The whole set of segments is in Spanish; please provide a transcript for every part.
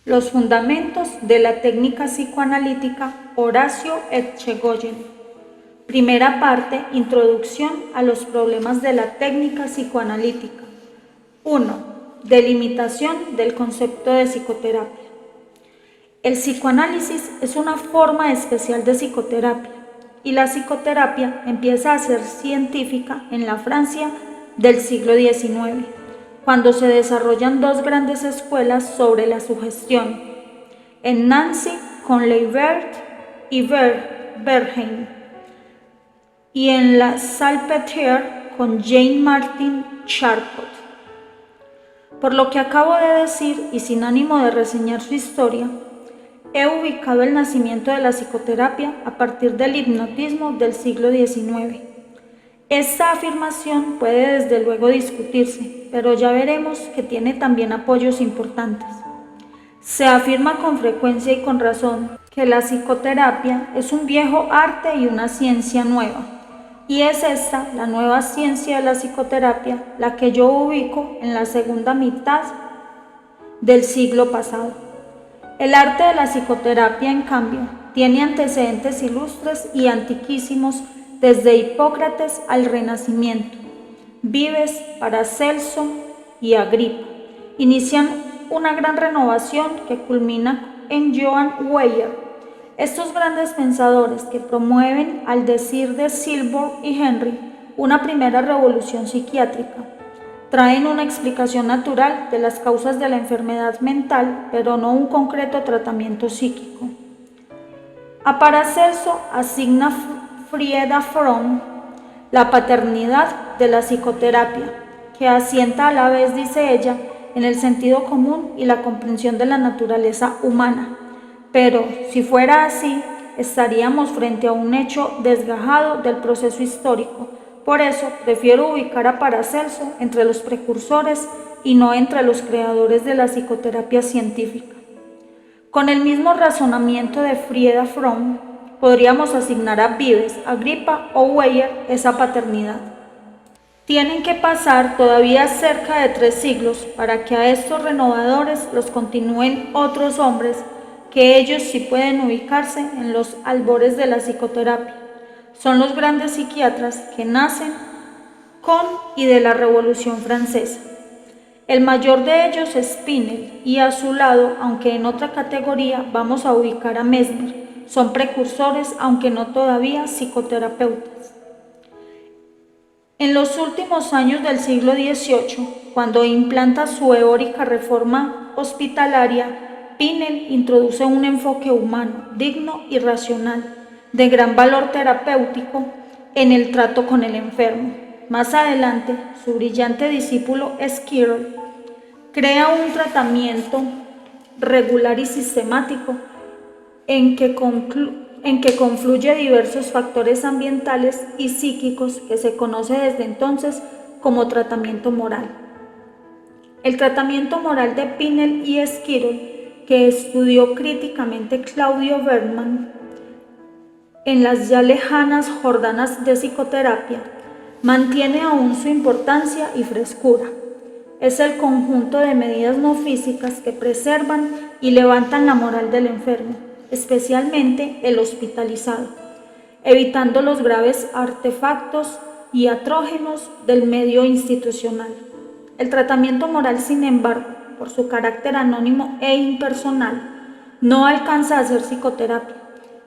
Los fundamentos de la técnica psicoanalítica Horacio Etchegoyen. Primera parte, introducción a los problemas de la técnica psicoanalítica. 1. Delimitación del concepto de psicoterapia. El psicoanálisis es una forma especial de psicoterapia y la psicoterapia empieza a ser científica en la Francia del siglo XIX, cuando se desarrollan dos grandes escuelas sobre la sugestión, en Nancy con Leibert y Bernheim, y en la Salpêtrière con Jean Martin Charcot. Por lo que acabo de decir, y sin ánimo de reseñar su historia, he ubicado el nacimiento de la psicoterapia a partir del hipnotismo del siglo XIX. Esta afirmación puede desde luego discutirse, pero ya veremos que tiene también apoyos importantes. Se afirma con frecuencia y con razón que la psicoterapia es un viejo arte y una ciencia nueva, y es esta, la nueva ciencia de la psicoterapia, la que yo ubico en la segunda mitad del siglo pasado. El arte de la psicoterapia, en cambio, tiene antecedentes ilustres y antiquísimos desde Hipócrates al Renacimiento. Vives, Paracelso y Agripa inician una gran renovación que culmina en Johann Weyer. Estos grandes pensadores que promueven, al decir de Silberg y Henry, una primera revolución psiquiátrica, traen una explicación natural de las causas de la enfermedad mental, pero no un concreto tratamiento psíquico. A Paracelso asigna Frieda Fromm la paternidad de la psicoterapia, que asienta a la vez, dice ella, en el sentido común y la comprensión de la naturaleza humana. Pero, si fuera así, estaríamos frente a un hecho desgajado del proceso histórico. Por eso, prefiero ubicar a Paracelso entre los precursores y no entre los creadores de la psicoterapia científica. Con el mismo razonamiento de Frieda Fromm, podríamos asignar a Vives, Agripa o Weyer esa paternidad. Tienen que pasar todavía cerca de 3 siglos para que a estos renovadores los continúen otros hombres que ellos sí pueden ubicarse en los albores de la psicoterapia. Son los grandes psiquiatras que nacen con y de la Revolución Francesa. El mayor de ellos es Pinel y a su lado, aunque en otra categoría, vamos a ubicar a Mesmer. Son precursores, aunque no todavía psicoterapeutas. En los últimos años del siglo XVIII, cuando implanta su eórica reforma hospitalaria, Pinel introduce un enfoque humano, digno y racional, de gran valor terapéutico en el trato con el enfermo. Más adelante, su brillante discípulo Esquirol crea un tratamiento regular y sistemático en que confluye diversos factores ambientales y psíquicos que se conoce desde entonces como tratamiento moral. El tratamiento moral de Pinel y Esquirol, que estudió críticamente Claudio Bergman en las ya lejanas jornadas de psicoterapia, mantiene aún su importancia y frescura. Es el conjunto de medidas no físicas que preservan y levantan la moral del enfermo, especialmente el hospitalizado, evitando los graves artefactos y atrógenos del medio institucional. El tratamiento moral, sin embargo, por su carácter anónimo e impersonal, no alcanza a ser psicoterapia,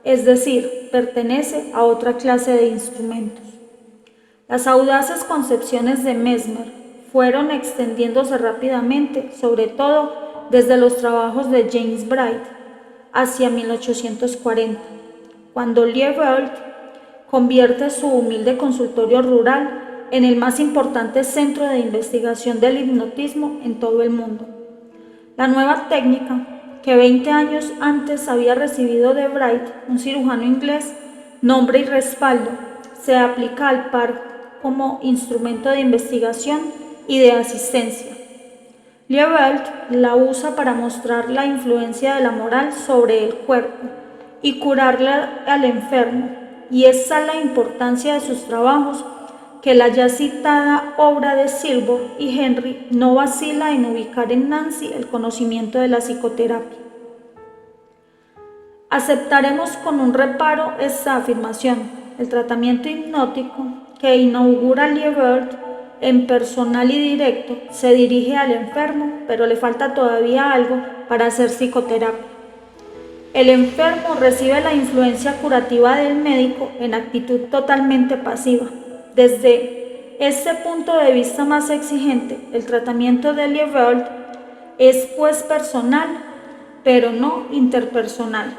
es decir, pertenece a otra clase de instrumentos. Las audaces concepciones de Mesmer fueron extendiéndose rápidamente, sobre todo desde los trabajos de James Bright, hacia 1840, cuando Liebelt convierte su humilde consultorio rural en el más importante centro de investigación del hipnotismo en todo el mundo. La nueva técnica, que 20 años antes había recibido de Bright, un cirujano inglés, nombre y respaldo, se aplica al par como instrumento de investigación y de asistencia. Liebelt la usa para mostrar la influencia de la moral sobre el cuerpo y curarle al enfermo, y esa es la importancia de sus trabajos, que la ya citada obra de Silberg y Henry no vacila en ubicar en Nancy el conocimiento de la psicoterapia. Aceptaremos con un reparo esta afirmación. El tratamiento hipnótico que inaugura Liebert en personal y directo se dirige al enfermo, pero le falta todavía algo para hacer psicoterapia. El enfermo recibe la influencia curativa del médico en actitud totalmente pasiva. Desde este punto de vista más exigente, el tratamiento de Liebert es pues personal, pero no interpersonal.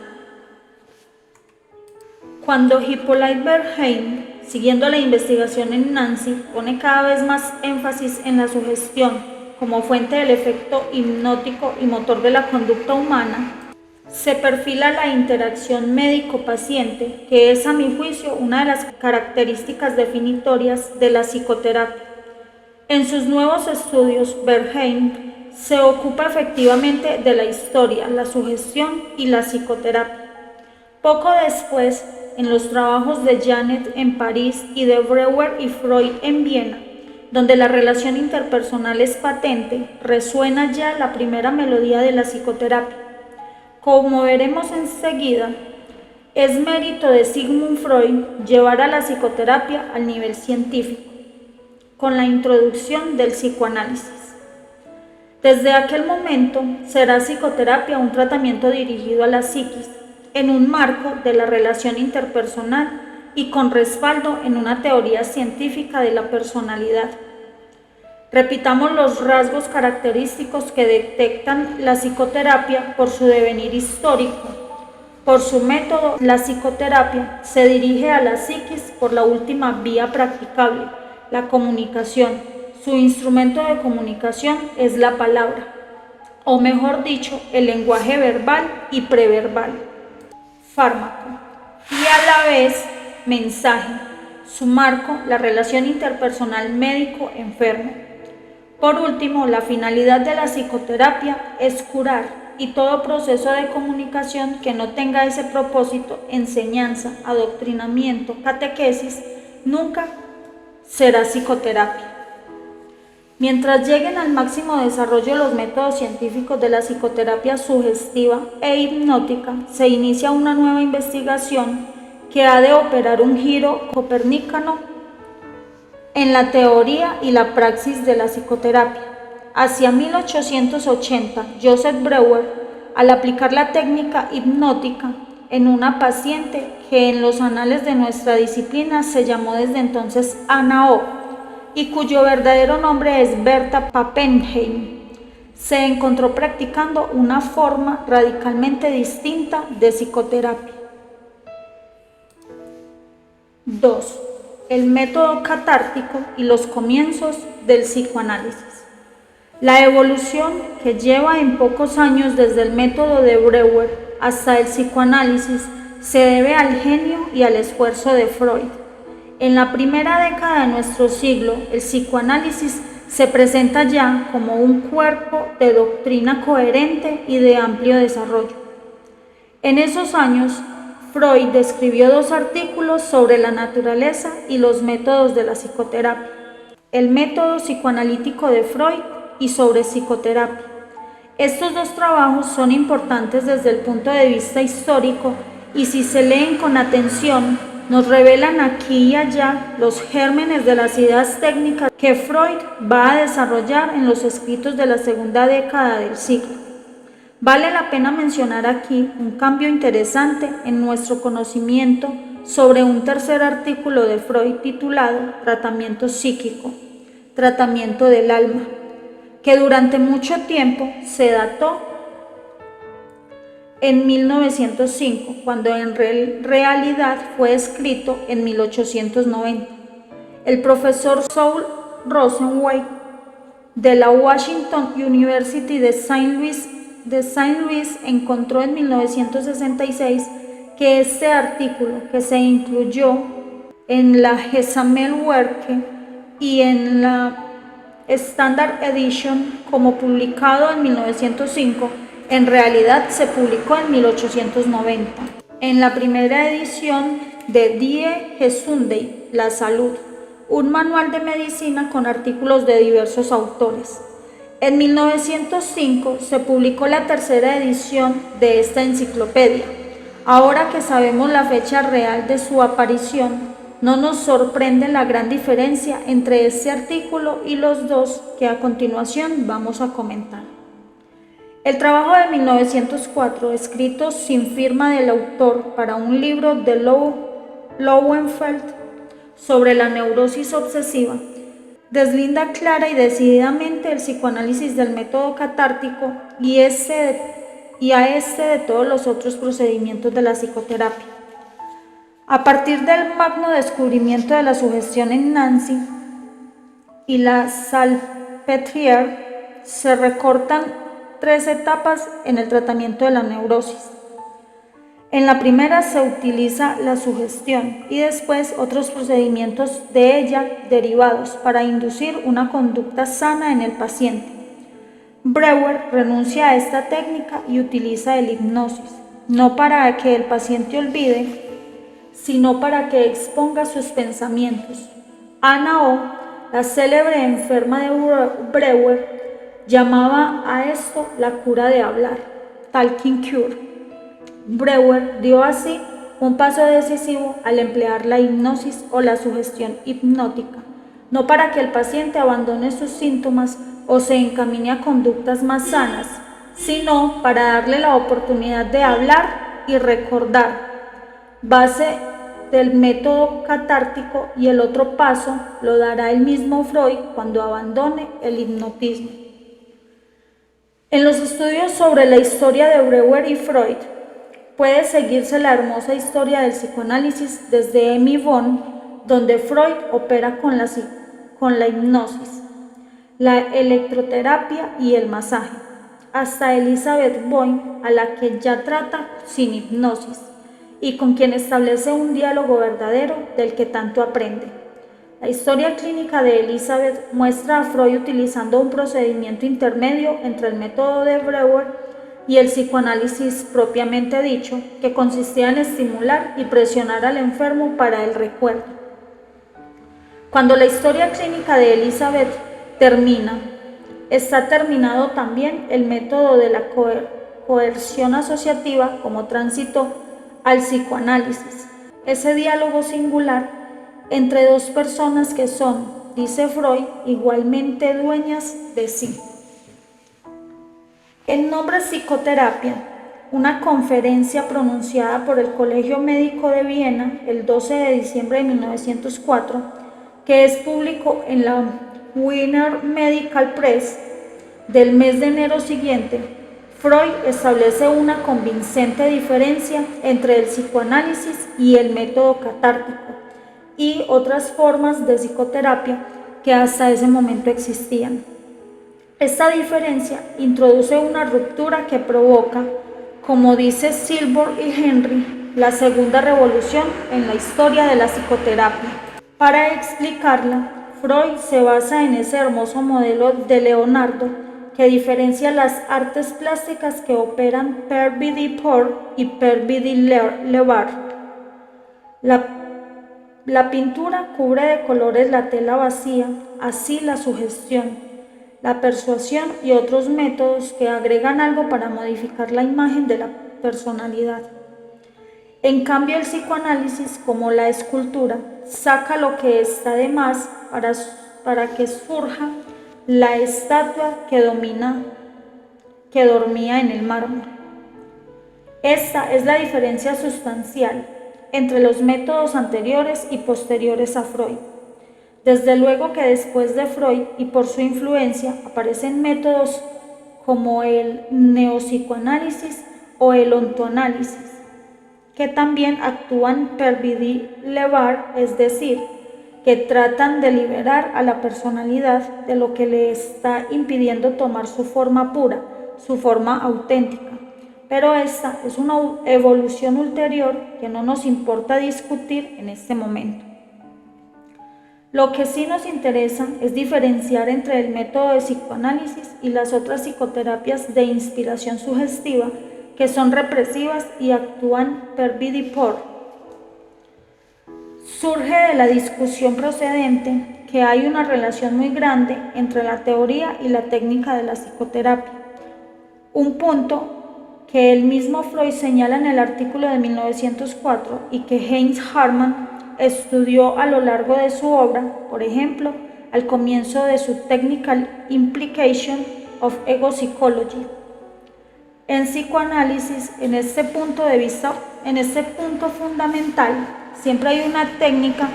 Cuando Hippolyte Bernheim, siguiendo la investigación en Nancy, pone cada vez más énfasis en la sugestión como fuente del efecto hipnótico y motor de la conducta humana, se perfila la interacción médico-paciente, que es a mi juicio una de las características definitorias de la psicoterapia. En sus nuevos estudios, Bernheim se ocupa efectivamente de la historia, la sugestión y la psicoterapia. Poco después, en los trabajos de Janet en París y de Breuer y Freud en Viena, donde la relación interpersonal es patente, resuena ya la primera melodía de la psicoterapia. Como veremos enseguida, es mérito de Sigmund Freud llevar a la psicoterapia al nivel científico, con la introducción del psicoanálisis. Desde aquel momento, será psicoterapia un tratamiento dirigido a la psiquis, en un marco de la relación interpersonal y con respaldo en una teoría científica de la personalidad. Repitamos los rasgos característicos que detectan la psicoterapia por su devenir histórico. Por su método, la psicoterapia se dirige a la psiquis por la última vía practicable, la comunicación. Su instrumento de comunicación es la palabra, o mejor dicho, el lenguaje verbal y preverbal. Fármaco y a la vez mensaje. Su marco, la relación interpersonal médico-enfermo. Por último, la finalidad de la psicoterapia es curar, y todo proceso de comunicación que no tenga ese propósito, enseñanza, adoctrinamiento, catequesis, nunca será psicoterapia. Mientras lleguen al máximo desarrollo los métodos científicos de la psicoterapia sugestiva e hipnótica, se inicia una nueva investigación que ha de operar un giro copernicano en la teoría y la praxis de la psicoterapia. Hacia 1880, Joseph Breuer, al aplicar la técnica hipnótica en una paciente que en los anales de nuestra disciplina se llamó desde entonces Anna O, y cuyo verdadero nombre es Berta Pappenheim, se encontró practicando una forma radicalmente distinta de psicoterapia. 2. El método catártico y los comienzos del psicoanálisis. La evolución que lleva en pocos años desde el método de Breuer hasta el psicoanálisis se debe al genio y al esfuerzo de Freud. En la primera década de nuestro siglo, el psicoanálisis se presenta ya como un cuerpo de doctrina coherente y de amplio desarrollo. En esos años, Freud describió 2 artículos sobre la naturaleza y los métodos de la psicoterapia, el método psicoanalítico de Freud y sobre psicoterapia. Estos 2 trabajos son importantes desde el punto de vista histórico y si se leen con atención, nos revelan aquí y allá los gérmenes de las ideas técnicas que Freud va a desarrollar en los escritos de la segunda década del siglo. Vale la pena mencionar aquí un cambio interesante en nuestro conocimiento sobre un tercer artículo de Freud titulado Tratamiento psíquico, tratamiento del alma, que durante mucho tiempo se dató en 1905, cuando en realidad fue escrito en 1890. El profesor Saul Rosenweig de la Washington University de Saint Louis encontró en 1966 que este artículo, que se incluyó en la Gesammelwerke y en la Standard Edition como publicado en 1905, en realidad se publicó en 1890. En la primera edición de Die Gesundheit, la salud, un manual de medicina con artículos de diversos autores. En 1905 se publicó la tercera edición de esta enciclopedia, Ahora que sabemos la fecha real de su aparición, no nos sorprende la gran diferencia entre este artículo y los dos que a continuación vamos a comentar. El trabajo de 1904, escrito sin firma del autor para un libro de Lowenfeld sobre la neurosis obsesiva, deslinda clara y decididamente el psicoanálisis del método catártico y a este de todos los otros procedimientos de la psicoterapia. A partir del magno descubrimiento de la sugestión en Nancy y la Salpêtrière, se recortan 3 etapas en el tratamiento de la neurosis. En la primera se utiliza la sugestión y después otros procedimientos de ella derivados para inducir una conducta sana en el paciente. Breuer renuncia a esta técnica y utiliza el hipnosis, no para que el paciente olvide, sino para que exponga sus pensamientos. Anna O, la célebre enferma de Breuer, llamaba a esto la cura de hablar, talking cure. Breuer dio así un paso decisivo al emplear la hipnosis o la sugestión hipnótica, no para que el paciente abandone sus síntomas o se encamine a conductas más sanas, sino para darle la oportunidad de hablar y recordar, base del método catártico, y el otro paso lo dará el mismo Freud cuando abandone el hipnotismo. En los estudios sobre la historia de Breuer y Freud, puede seguirse la hermosa historia del psicoanálisis desde Emmy Von, donde Freud opera con la hipnosis, la electroterapia y el masaje, hasta Elizabeth Boyn, a la que ya trata sin hipnosis y con quien establece un diálogo verdadero del que tanto aprende. La historia clínica de Elizabeth muestra a Freud utilizando un procedimiento intermedio entre el método de Breuer y el psicoanálisis propiamente dicho, que consistía en estimular y presionar al enfermo para el recuerdo. Cuando la historia clínica de Elizabeth termina, está terminado también el método de la coerción asociativa como tránsito al psicoanálisis, ese diálogo singular entre dos personas que son, dice Freud, igualmente dueñas de sí. El nombre psicoterapia, una conferencia pronunciada por el Colegio Médico de Viena el 12 de diciembre de 1904, que es público en la Wiener Medical Press del mes de enero siguiente, Freud establece una convincente diferencia entre el psicoanálisis y el método catártico y otras formas de psicoterapia que hasta ese momento existían. Esta diferencia introduce una ruptura que provoca, como dice Silberg y Henry, la segunda revolución en la historia de la psicoterapia. Para explicarla, Freud se basa en ese hermoso modelo de Leonardo que diferencia las artes plásticas que operan per vidi por y per vidi levar. La pintura cubre de colores la tela vacía, así la sugestión, la persuasión y otros métodos que agregan algo para modificar la imagen de la personalidad. En cambio, el psicoanálisis, como la escultura, saca lo que está de más para que surja la estatua que dormía en el mármol. Esta es la diferencia sustancial entre los métodos anteriores y posteriores a Freud. Desde luego que después de Freud y por su influencia aparecen métodos como el neopsicoanálisis o el ontoanálisis, que también actúan per vidi levar, es decir, que tratan de liberar a la personalidad de lo que le está impidiendo tomar su forma pura, su forma auténtica. Pero esta es una evolución ulterior que no nos importa discutir en este momento. Lo que sí nos interesa es diferenciar entre el método de psicoanálisis y las otras psicoterapias de inspiración sugestiva que son represivas y actúan per vidi por. Surge de la discusión procedente que hay una relación muy grande entre la teoría y la técnica de la psicoterapia, un punto que el mismo Freud señala en el artículo de 1904 y que Heinz Hartmann estudió a lo largo de su obra, por ejemplo, al comienzo de su Technical Implication of Ego Psychology. En psicoanálisis, en este punto de vista, en este punto fundamental, siempre hay una técnica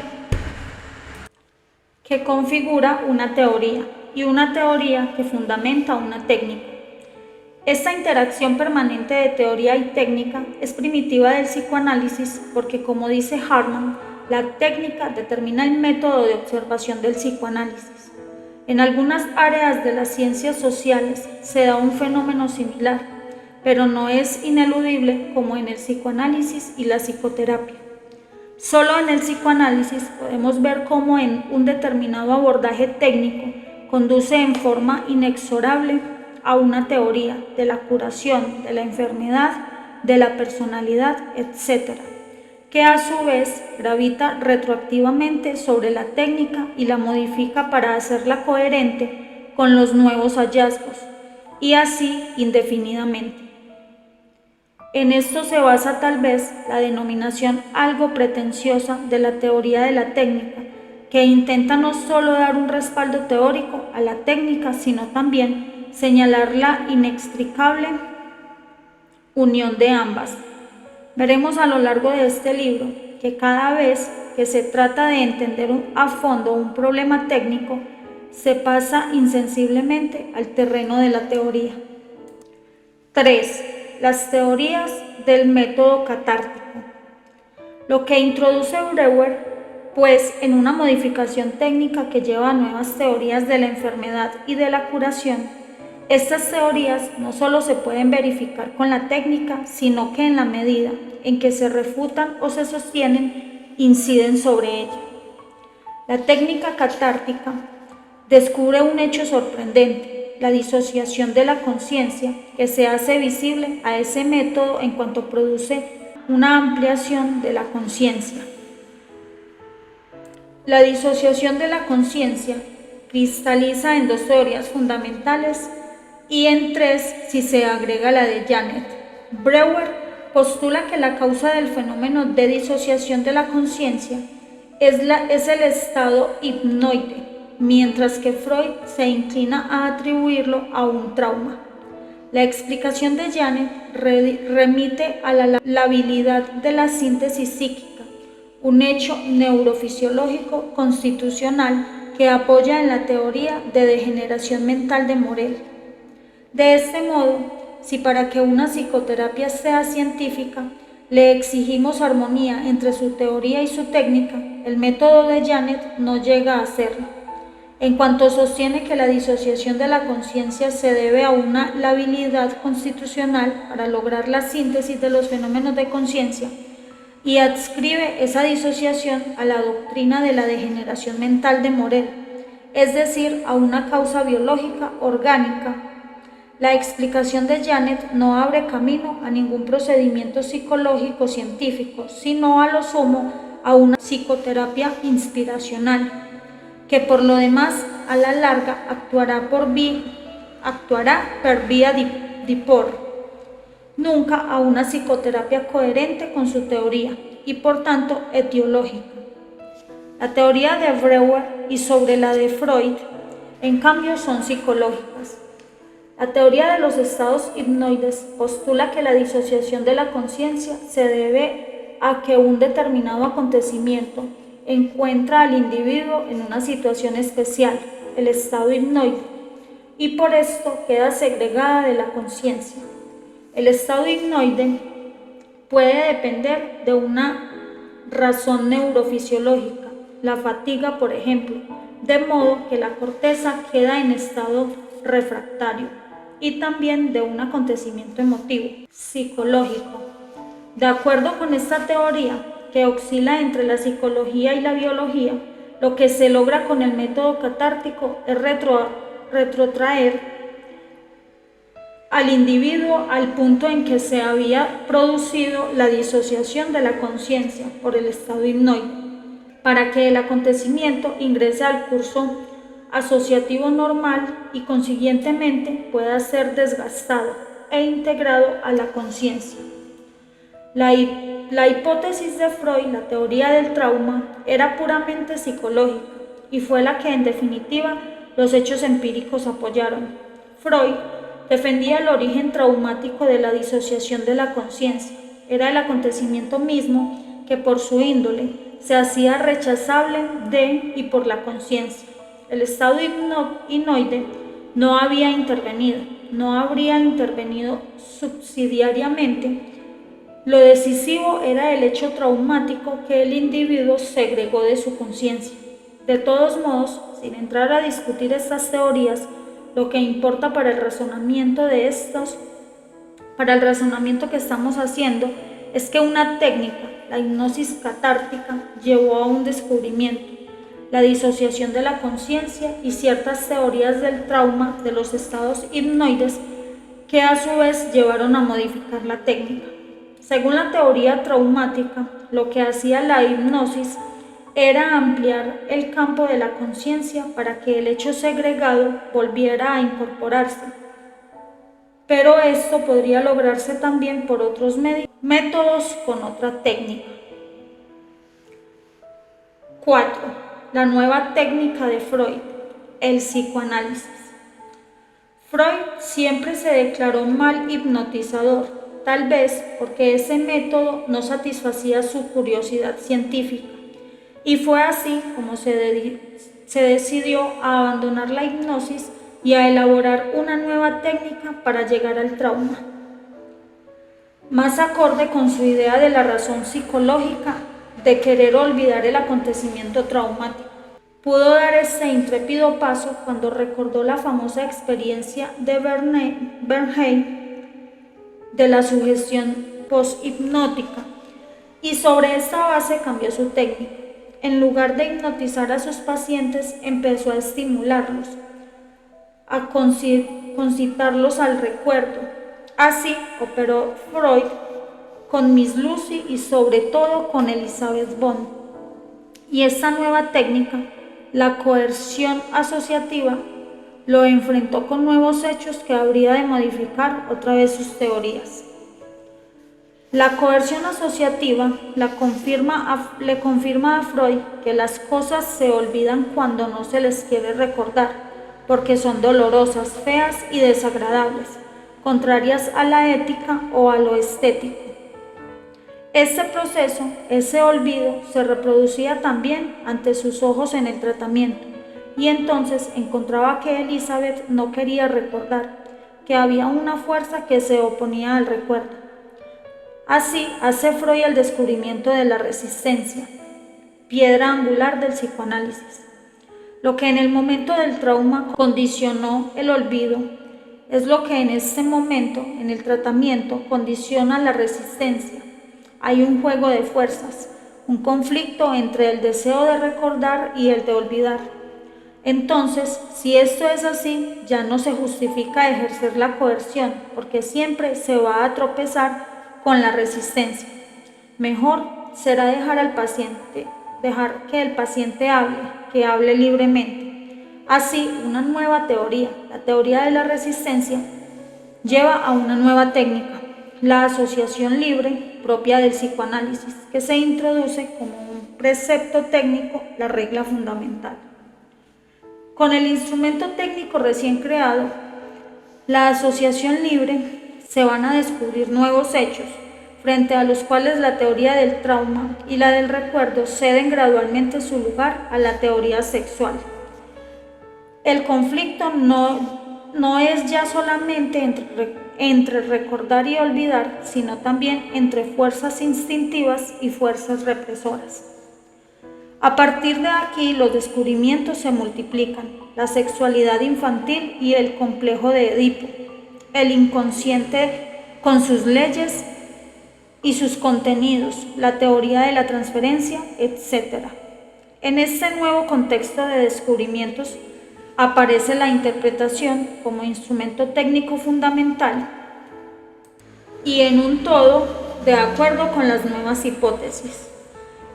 que configura una teoría y una teoría que fundamenta una técnica. Esta interacción permanente de teoría y técnica es primitiva del psicoanálisis porque, como dice Hartmann, la técnica determina el método de observación del psicoanálisis. En algunas áreas de las ciencias sociales se da un fenómeno similar, pero no es ineludible como en el psicoanálisis y la psicoterapia. Solo en el psicoanálisis podemos ver cómo en un determinado abordaje técnico conduce en forma inexorable a una teoría de la curación, de la enfermedad, de la personalidad, etc., que a su vez gravita retroactivamente sobre la técnica y la modifica para hacerla coherente con los nuevos hallazgos, y así indefinidamente. En esto se basa tal vez la denominación algo pretenciosa de la teoría de la técnica, que intenta no solo dar un respaldo teórico a la técnica, sino también señalar la inextricable unión de ambas. Veremos a lo largo de este libro que cada vez que se trata de entender a fondo un problema técnico, se pasa insensiblemente al terreno de la teoría. 3. Las teorías del método catártico. Lo que introduce Breuer, pues, en una modificación técnica que lleva a nuevas teorías de la enfermedad y de la curación. Estas teorías no solo se pueden verificar con la técnica, sino que en la medida en que se refutan o se sostienen, inciden sobre ella. La técnica catártica descubre un hecho sorprendente: la disociación de la conciencia, que se hace visible a ese método en cuanto produce una ampliación de la conciencia. La disociación de la conciencia cristaliza en dos teorías fundamentales y en tres si se agrega la de Janet. Breuer postula que la causa del fenómeno de disociación de la conciencia es el estado hipnoide, mientras que Freud se inclina a atribuirlo a un trauma. La explicación de Janet remite a la labilidad de la síntesis psíquica, un hecho neurofisiológico constitucional que apoya en la teoría de degeneración mental de Morel. De este modo, si para que una psicoterapia sea científica le exigimos armonía entre su teoría y su técnica, el método de Janet no llega a serlo. En cuanto sostiene que la disociación de la conciencia se debe a una labilidad constitucional para lograr la síntesis de los fenómenos de conciencia, y adscribe esa disociación a la doctrina de la degeneración mental de Morel, es decir, a una causa biológica orgánica. La explicación de Janet no abre camino a ningún procedimiento psicológico científico, sino a lo sumo a una psicoterapia inspiracional, que por lo demás a la larga actuará per vía di por, nunca a una psicoterapia coherente con su teoría y por tanto etiológica. La teoría de Breuer y sobre la de Freud, en cambio, son psicológicas. La teoría de los estados hipnoides postula que la disociación de la conciencia se debe a que un determinado acontecimiento encuentra al individuo en una situación especial, el estado hipnoide, y por esto queda segregada de la conciencia. El estado hipnoide puede depender de una razón neurofisiológica, la fatiga, por ejemplo, de modo que la corteza queda en estado refractario, y también de un acontecimiento emotivo, psicológico. De acuerdo con esta teoría, que oscila entre la psicología y la biología, lo que se logra con el método catártico es retrotraer al individuo al punto en que se había producido la disociación de la conciencia por el estado hipnoide, para que el acontecimiento ingrese al curso asociativo normal y consiguientemente pueda ser desgastado. e integrado a la conciencia. La hipótesis de Freud, la teoría del trauma, era puramente psicológica y fue la que en definitiva los hechos empíricos apoyaron. Freud defendía el origen traumático de la disociación de la conciencia. Era el acontecimiento mismo que por su índole se hacía rechazable de y por la conciencia. El estado hipnoide no había intervenido, no habría intervenido subsidiariamente. Lo decisivo era el hecho traumático que el individuo segregó de su conciencia. De todos modos, sin entrar a discutir estas teorías, lo que importa para el razonamiento que estamos haciendo, es que una técnica, la hipnosis catártica, llevó a un descubrimiento, la disociación de la conciencia y ciertas teorías del trauma de los estados hipnoides que a su vez llevaron a modificar la técnica. Según la teoría traumática, lo que hacía la hipnosis era ampliar el campo de la conciencia para que el hecho segregado volviera a incorporarse. Pero esto podría lograrse también por otros métodos con otra técnica. 4. La nueva técnica de Freud, el psicoanálisis. Freud siempre se declaró mal hipnotizador, tal vez porque ese método no satisfacía su curiosidad científica, y fue así como se decidió a abandonar la hipnosis y a elaborar una nueva técnica para llegar al trauma, más acorde con su idea de la razón psicológica de querer olvidar el acontecimiento traumático. Pudo dar este intrépido paso cuando recordó la famosa experiencia de Bernheim de la sugestión poshipnótica y sobre esta base cambió su técnica. En lugar de hipnotizar a sus pacientes, empezó a estimularlos, a concitarlos al recuerdo. Así operó Freud con Miss Lucy y sobre todo con Elizabeth Bond. Y esta nueva técnica, la coerción asociativa, lo enfrentó con nuevos hechos que habría de modificar otra vez sus teorías. La coerción asociativa le confirma a Freud que las cosas se olvidan cuando no se les quiere recordar, porque son dolorosas, feas y desagradables, contrarias a la ética o a lo estético. Este proceso, ese olvido, se reproducía también ante sus ojos en el tratamiento, y entonces encontraba que Elizabeth no quería recordar, que había una fuerza que se oponía al recuerdo. Así hace Freud el descubrimiento de la resistencia, piedra angular del psicoanálisis. Lo que en el momento del trauma condicionó el olvido es lo que en este momento, en el tratamiento, condiciona la resistencia. Hay un juego de fuerzas, un conflicto entre el deseo de recordar y el de olvidar. Entonces, si esto es así, ya no se justifica ejercer la coerción, porque siempre se va a tropezar con la resistencia. Mejor será dejar que el paciente hable, que hable libremente. Así, una nueva teoría, la teoría de la resistencia, lleva a una nueva técnica, la asociación libre propia del psicoanálisis, que se introduce como un precepto técnico, la regla fundamental. Con el instrumento técnico recién creado, la asociación libre, se van a descubrir nuevos hechos, frente a los cuales la teoría del trauma y la del recuerdo ceden gradualmente su lugar a la teoría sexual. El conflicto no es ya solamente entre recordar y olvidar, sino también entre fuerzas instintivas y fuerzas represoras. A partir de aquí, los descubrimientos se multiplican: la sexualidad infantil y el complejo de Edipo, el inconsciente con sus leyes y sus contenidos, la teoría de la transferencia, etc. En este nuevo contexto de descubrimientos aparece la interpretación como instrumento técnico fundamental y en un todo de acuerdo con las nuevas hipótesis.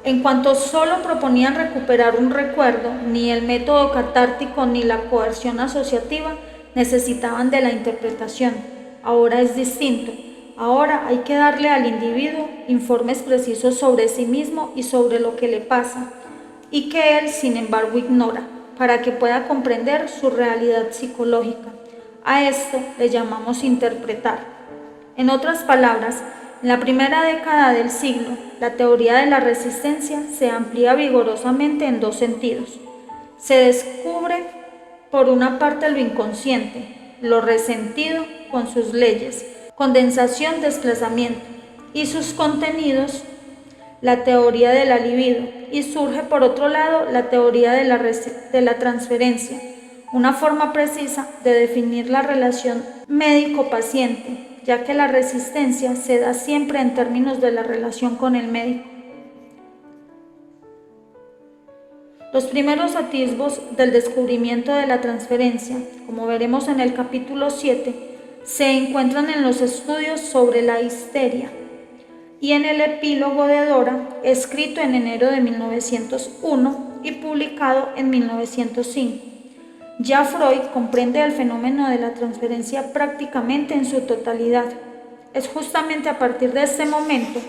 En cuanto solo proponían recuperar un recuerdo, ni el método catártico ni la coerción asociativa necesitaban de la interpretación. Ahora es distinto. Ahora hay que darle al individuo informes precisos sobre sí mismo y sobre lo que le pasa, y que él, sin embargo, ignora, para que pueda comprender su realidad psicológica. A esto le llamamos interpretar. En otras palabras, en la primera década del siglo, la teoría de la resistencia se amplía vigorosamente en dos sentidos. Se descubre, por una parte, lo inconsciente, lo resentido con sus leyes, condensación, desplazamiento, y sus contenidos, la teoría de la libido, y surge por otro lado la teoría de la transferencia, una forma precisa de definir la relación médico-paciente, ya que la resistencia se da siempre en términos de la relación con el médico. Los primeros atisbos del descubrimiento de la transferencia, como veremos en el capítulo 7, se encuentran en los estudios sobre la histeria y en el epílogo de Dora, escrito en enero de 1901 y publicado en 1905. Ya Freud comprende el fenómeno de la transferencia prácticamente en su totalidad. Es justamente a partir de este momento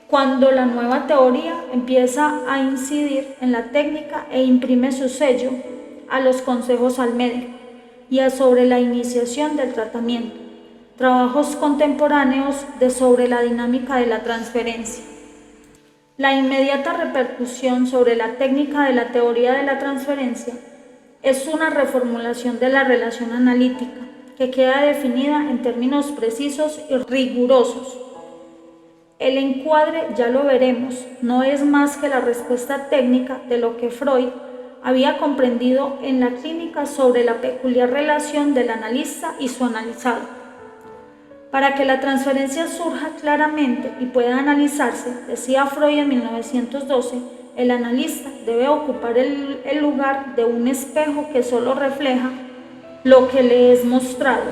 cuando la nueva teoría empieza a incidir en la técnica e imprime su sello a los consejos al médico y sobre la iniciación del tratamiento. Trabajos contemporáneos sobre la dinámica de la transferencia. La inmediata repercusión sobre la técnica de la teoría de la transferencia es una reformulación de la relación analítica que queda definida en términos precisos y rigurosos. El encuadre, ya lo veremos, no es más que la respuesta técnica de lo que Freud había comprendido en la clínica sobre la peculiar relación del analista y su analizado. Para que la transferencia surja claramente y pueda analizarse, decía Freud en 1912, el analista debe ocupar el lugar de un espejo que solo refleja lo que le es mostrado.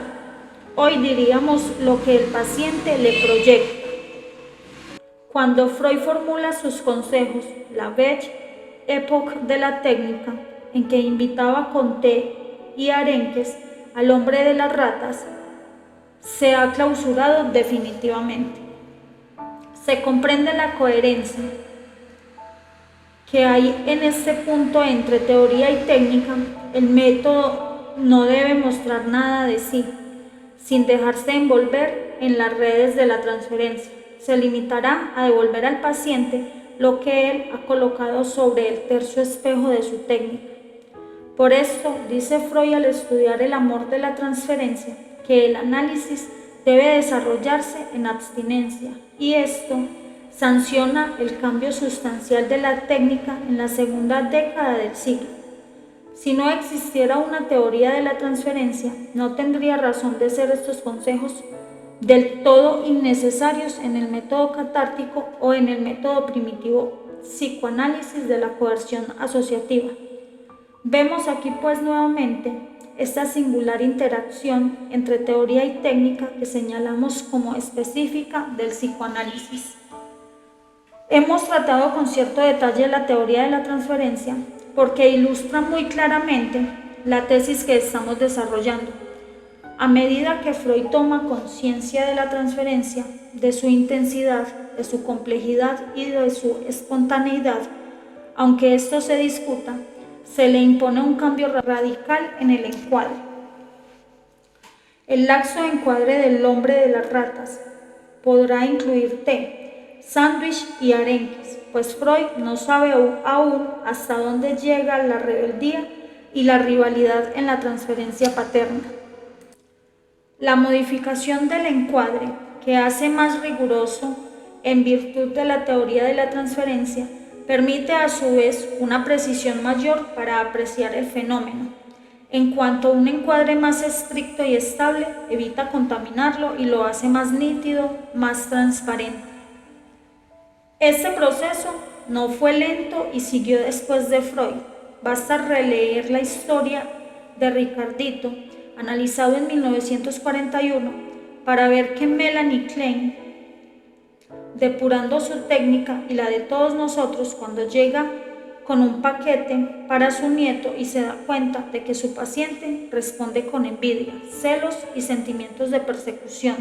Hoy diríamos lo que el paciente le proyecta. Cuando Freud formula sus consejos, la Belle Époque de la técnica, en que invitaba con té y arenques al hombre de las ratas, se ha clausurado definitivamente. Se comprende la coherencia que hay en este punto entre teoría y técnica. El método no debe mostrar nada de sí, sin dejarse envolver en las redes de la transferencia. Se limitará a devolver al paciente lo que él ha colocado sobre el terso espejo de su técnica. Por esto, dice Freud al estudiar el amor de la transferencia, que el análisis debe desarrollarse en abstinencia, y esto sanciona el cambio sustancial de la técnica en la segunda década del siglo. Si no existiera una teoría de la transferencia, no tendría razón de ser estos consejos del todo innecesarios en el método catártico o en el método primitivo psicoanálisis de la coerción asociativa. Vemos aquí pues nuevamente esta singular interacción entre teoría y técnica que señalamos como específica del psicoanálisis. Hemos tratado con cierto detalle la teoría de la transferencia porque ilustra muy claramente la tesis que estamos desarrollando. A medida que Freud toma conciencia de la transferencia, de su intensidad, de su complejidad y de su espontaneidad, aunque esto se discuta, se le impone un cambio radical en el encuadre. El laxo encuadre del hombre de las ratas podrá incluir té, sándwich y arenques, pues Freud no sabe aún hasta dónde llega la rebeldía y la rivalidad en la transferencia paterna. La modificación del encuadre, que hace más riguroso en virtud de la teoría de la transferencia, permite a su vez una precisión mayor para apreciar el fenómeno. En cuanto a un encuadre más estricto y estable, evita contaminarlo y lo hace más nítido, más transparente. Este proceso no fue lento y siguió después de Freud. Basta releer la historia de Ricardito, analizado en 1941, para ver que Melanie Klein, depurando su técnica y la de todos nosotros cuando llega con un paquete para su nieto y se da cuenta de que su paciente responde con envidia, celos y sentimientos de persecución.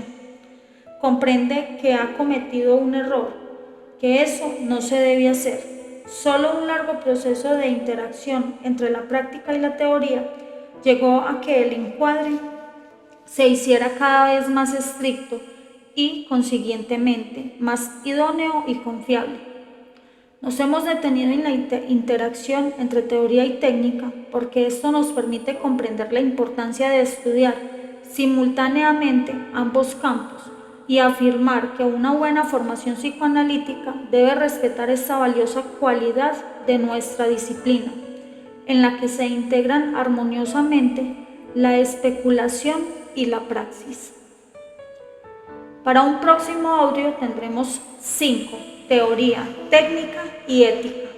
Comprende que ha cometido un error, que eso no se debe hacer. Solo un largo proceso de interacción entre la práctica y la teoría llegó a que el encuadre se hiciera cada vez más estricto y, consiguientemente, más idóneo y confiable. Nos hemos detenido en la interacción entre teoría y técnica porque esto nos permite comprender la importancia de estudiar simultáneamente ambos campos y afirmar que una buena formación psicoanalítica debe respetar esta valiosa cualidad de nuestra disciplina, en la que se integran armoniosamente la especulación y la praxis. Para un próximo audio tendremos 5, teoría, técnica y ética.